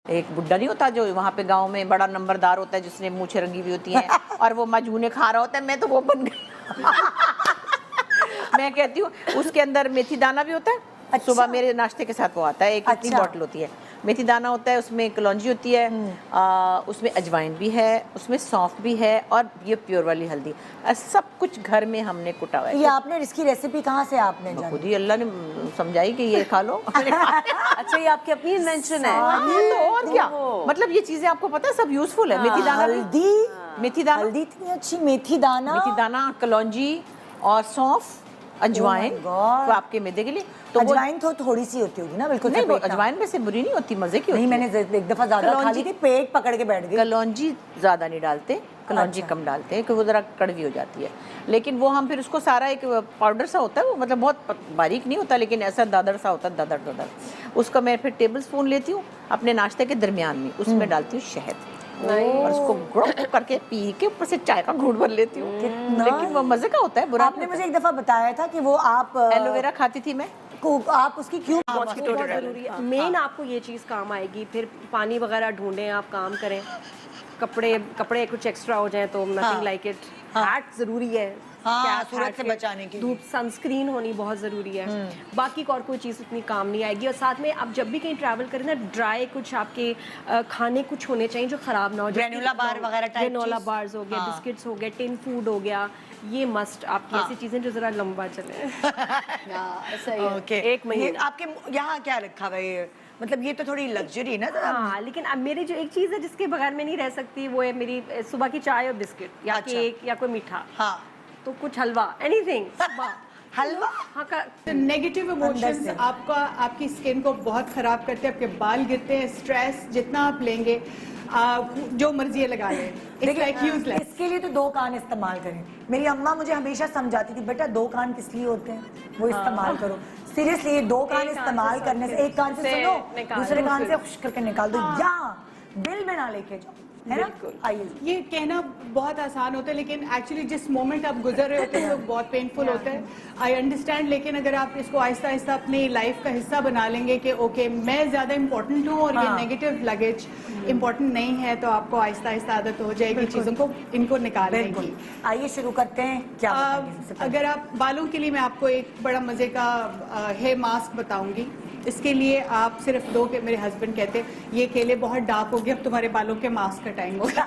एक बुड्ढा नहीं होता जो वहाँ पे गांव में बड़ा नंबरदार होता है जिसने मूछें रंगी हुई होती हैं और वो मजूने खा रहा होता है, मैं तो वो बन गई। मैं कहती हूँ उसके अंदर मेथी दाना भी होता है। अच्छा। सुबह मेरे नाश्ते के साथ वो आता है, एक इतनी बॉटल होती है, मेथी दाना होता है, उसमें कलौंजी होती है, उसमें अजवाइन भी है, उसमें सौंफ भी है और ये प्योर वाली हल्दी, सब कुछ घर में हमने कुटा हुआ है। ये आपने इसकी रेसिपी कहाँ से आपने जानी? खुद ही अल्लाह ने समझाई कि ये खा लो। अच्छा, ये आपकी अपनी इन्वेंशन है? तो और क्या, मतलब ये चीजें आपको पता है सब यूजफुल है। मेथी दाना, हल्दी, मेथी दाना, हल्दी इतनी अच्छी, मेथी दाना, कलौंजी और सौंफ, अजवाइन तो आपके मैदे के लिए। तो अजवाइन तो थोड़ी सी होती होगी ना? बिल्कुल नहीं, वो अजवाइन में से बुरी नहीं होती, मजे की होती है। नहीं, मैंने एक दफा ज्यादा खा ली थी, पेट पकड़ के बैठ गई। कलौंजी ज्यादा नहीं डालते, कलौंजी कम डालते हैं कि वो जरा कड़वी हो जाती है। लेकिन वो हम फिर उसको सारा एक पाउडर सा होता है, वो मतलब बहुत बारीक नहीं होता लेकिन ऐसा दादर सा होता है, दादर। उसको मैं फिर टेबल स्पून लेती हूँ अपने नाश्ते के दरमियान में, उसमें डालती हूँ शहद और उसको गुड़ करके पी के ऊपर से चाय का घूंट भर लेती हूँ। लेकिन वो मजे का होता है, बुरा। आपने मुझे एक दफा बताया था कि वो आप एलोवेरा खाती थी मैं, आप उसकी क्यों? बहुत जरूरी है, मेन आपको ये चीज़ काम आएगी। फिर पानी वगैरह ढूंढें, आप काम करें, कपड़े कुछ एक्स्ट्रा हो जाए तो नथिंग लाइक इट। हैट जरूरी है, सूरज से बचाने की, धूप, सनस्क्रीन होनी बहुत ज़रूरी है। बाकी और कोई चीज़ इतनी काम नहीं आएगी। और साथ में आप जब भी कहीं ट्रैवल करें ना, ड्राई कुछ आपके खाने कुछ होने चाहिए जो ख़राब ना हो। ग्रेनोला बार वगैरह, ग्रेनोला बार्स हो गया, बिस्किट्स हो गए, टिन फूड हो गया, ये मस्ट आपकी ऐसी चीज़ें जो ज़रा लंबा चले। सही है। एक महीने आपके यहाँ क्या रखा हुआ है? मतलब ये तो थोड़ी लग्जरी ना। हाँ, लेकिन अब मेरी जो एक चीज़ है जिसके बगैर में नहीं रह सकती वो है मेरी सुबह की चाय और बिस्किट या केक या कोई मीठा। हाँ, तो कुछ हलवा, एनीथिंग हलवा। हाँ, नेगेटिव इमोशंस आपकी स्किन को बहुत खराब करते हैं, आपके बाल गिरते हैं। स्ट्रेस जितना आप लेंगे, जो मर्जी लगा लें, इसके लिए तो 2 कान इस्तेमाल करें। मेरी अम्मा मुझे हमेशा समझाती थी, बेटा 2 कान किस लिए होते हैं, वो इस्तेमाल करो। सीरियसली 2 कान इस्तेमाल करने से, एक कान से सुनो, दूसरे कान से खुश करके निकाल दो, या दिल में ना लेके जाओ, है ना? आइए, ये कहना बहुत आसान होता है लेकिन एक्चुअली जिस मोमेंट आप गुजर रहे होते हैं वो बहुत पेनफुल होता है। आई अंडरस्टैंड, लेकिन अगर आप इसको आहिस्ता आहिस्ता अपनी लाइफ का हिस्सा बना लेंगे कि ओके मैं ज़्यादा इम्पोर्टेंट हूँ और ये नेगेटिव लगेज इम्पोर्टेंट नहीं है, तो आपको आहिस्ता आहिस्ता आदत हो जाएगी चीज़ों को, इनको निकालने की। आइए शुरू करते हैं। क्या अगर आप बालों के लिए मैं आपको एक बड़ा मज़े का हेयर मास्क बताऊंगी। इसके लिए आप सिर्फ 2 के, मेरे हस्बैंड कहते हैं ये केले बहुत डार्क हो गए, अब तुम्हारे बालों के मास्क का टाइम होगा।